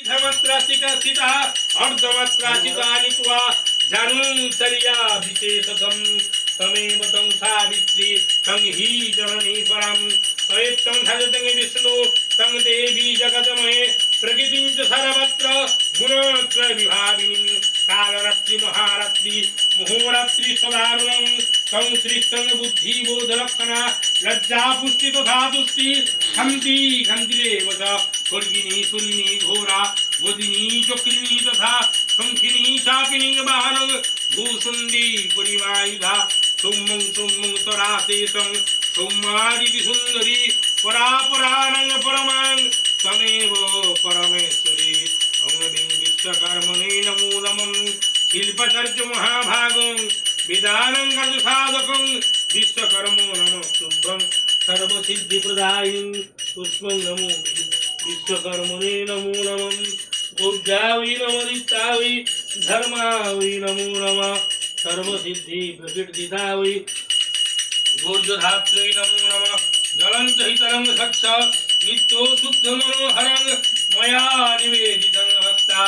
सिद्धमत्रासिकस्थितः अर्धमत्रासितानित्वा जनुसर्या विशेषतम् तमेव तं सावित्री तं हि जननी परं तयेत्तं धजतं विष्णु तं देवी जगदमये प्रकृतिं च सर्वत्र गुणत्र विभाविनीं कालरात्रि महारात्रि मुहोरात्रि सदारुणं तं श्रीष्ठं बुद्धिबोधलक्षणा लज्जा पुष्टि तथा तुष्टि खन्ति खन्तिरेव च स्वर्गिनी सुरिनी घोरा वदिनी चक्रिणी तथा संखिनी चापिनी वाहनं भूषुण्डी परिवायुधा सुमं सुमं तरासेशं सौम्यादिति सुन्दरी परापरानं परमां तमेव परमेश्वरी अङ्गं विश्वकर्मणे नमो नमः शिल्पचर्च महाभागं विधानं कर्मसाधकं विश्वकर्मो नमः शुभं सर्वसिद्धिप्रदायिनं पुष्पं नमो विश्वकर्मणे नमो नमः ऊर्जावै नमो नित्यावै धर्मावै नमो नमः सर्वसिद्धि प्रकृतिदावै ऊर्जधात्रै नमो नमः जलञ्च हितरं सच्च नित्यो शुद्धमनोहरं मया निवेदितं भक्ता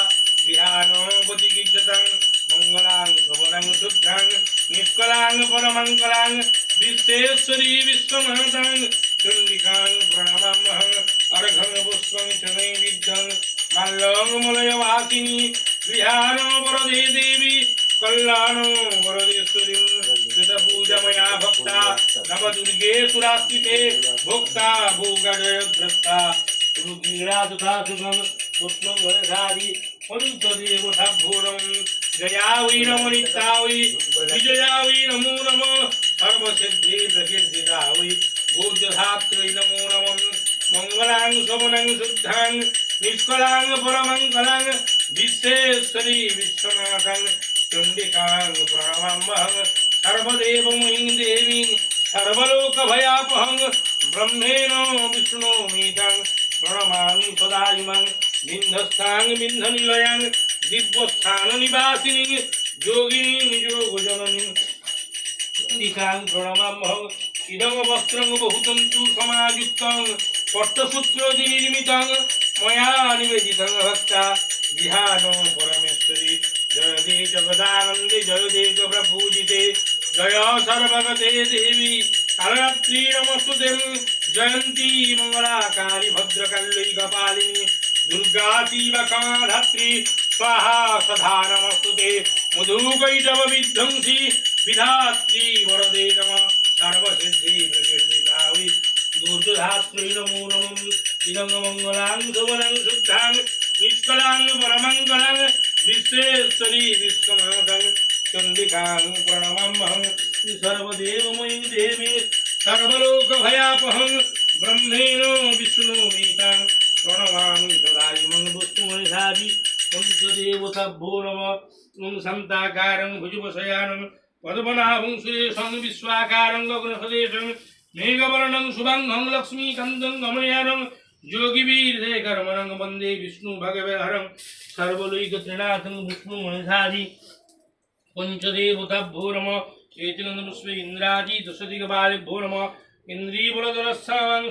विहानोपतिगिज्जतं मङ्गलां शोभनं शुद्धं निष्कलां परमङ्गलां विश्वेश्वरी विश्वमातां चण्डिकां प्रणमाम्यहम् अर्घं पुष्पं च नैवेद्यं मल्लङ्गमलयवासिनी विहानवरदे देवी कल्याणो वरदेश्वरीं कृतपूजमया भक्ता नवदुर्गे सुरास्तिते भोक्ता भोगजयग्रस्ता रुगीरा तथा सुखं पुष्पं वरधारी पञ्चदेवताभूरं जया वै नमो नित्या वै विजया वै नमो नमः सर्वसिद्धि प्रकीर्तिता वै भोजधात्रै नमो नमः मङ्गलां शोभनं शुद्धां निष्कलां परमङ्गलां विश्वेश्वरी विश्वमातां चण्डिकां प्रणमाम्यहम् सर्वदेवमयीं देवीं सर्वलोकभयापहं ब्रह्मेण विष्णुमीतां प्रणमामि सदा इमां बिन्धस्थां बिन्धनिलयां दिव्यस्थाननिवासिनीं योगिनीं योगजननीं चण्डिकां प्रणमाम्यहम् इदं वस्त्रं बहुतं तु समायुक्तं पट्टसूत्रनिर्मितं मया निवेदितं भक्ता विहानो परमेश्वरी जय दे जगदानन्दे जय दे प्रपूजिते जय सर्वगते देवी कालरात्रि नमस्तुते जयन्ती मंगला काली भद्रकाल्यैकपालिनी दुर्गा शिवा कामाधात्री स्वाहा सदा नमस्तुते मधुकैटभ विध्वंसी विधात्री वरदे नमः सर्वसिद्धि प्रकीर्तिता वै दुर्गात्रै नमो नमः इदं मङ्गलां शोभनं शुद्धां निष्कलां परमङ्गलां विश्वेश्वरी विश्वमातां चण्डिकां प्रणमाम्यहम् सर्वदेवमयीं देवीं सर्वलोकभयापहं ब्रह्मेण विष्णुमीतां प्रणमामि सदा इमं पुष्पमयधारी पञ्चदेवताभ्यो नमः ॐ शान्ताकारं भुजगशयानं पद्मनाभं सुरेशं विश्वाकारं गगनसदेशं मेघवर्णं शुभांगं लक्ष्मीकान्तं कमलयानं योगिवीरशेखरमनं वन्दे विष्णु भगवहरं सर्वलोकत्रिनाथं विष्णुमयधारी पंचदेवताभ्यो नमः चैतन्यपुष्पे इन्द्रादि दशदिग्बालेभ्यो नमः इन्द्रियबलधरस्वां